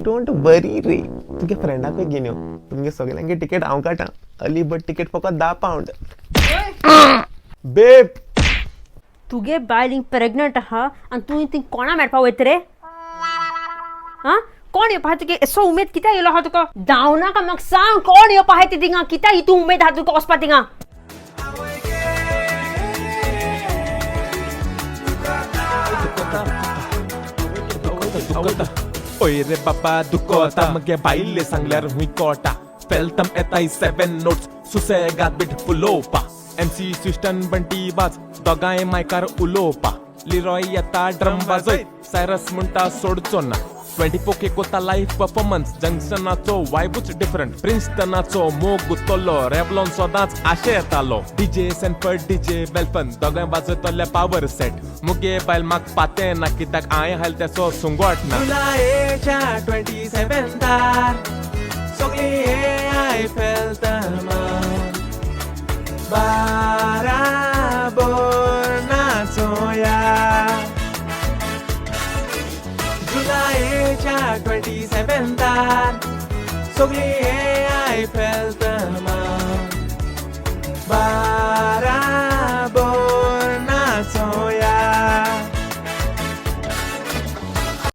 Don't वरी रे, तुगे फ्रेंडाक घेवन यो, तुमगे सगळ्यांगे तिकेट हांव काडटा. अर्ली बर्ड तिकेट फकत 10 पावंड. बेब तुगे बायलींग प्रेग्नंट आहा आनी तूं ती कोणा मेळपा वयत रे? हा कोण येवपा आहा तुगे असो उमेद कित्या येयलो आहा तुका? जावं नाका म्हाका सांग, कोण येवपा आहा ती थिंगा? कित्या ही तूं उमेद आहा तुका वचपा थिंगा? ओय रे बाबा दुखोता मगे बायले सांगल्यार हुंय कोटा. फेल्थम येताय 7 नोट्स सुसेगाद बीट फुलोवपा. MC स्विस्टन बंटी बाज दोगांय मायकार उलोवपा. लिरॉय येता ड्रम वाजयत, सायरस म्हणटा सोडचो ना. 24 के कोता लाईव्ह परफॉर्मन्स, जंक्शनाचो वायबूच डिफरंट. प्रिन्स्टनाचो मोग गुंतलो, रेवलॉन सोदांच आशे येतालो. DJ सेनफर्ड DJ बेल्फन दोगांय वाजयतले पावर सेट. मुगे बायल म्हाक पाते ना कित्याक हांय हायल तेचो सुंगोट ना. जुलायच्या 27तार सगळी आय फेल्थमा बाराबोर नाचोया. जुलायच्या 27तार सगळी आय फेल्थमा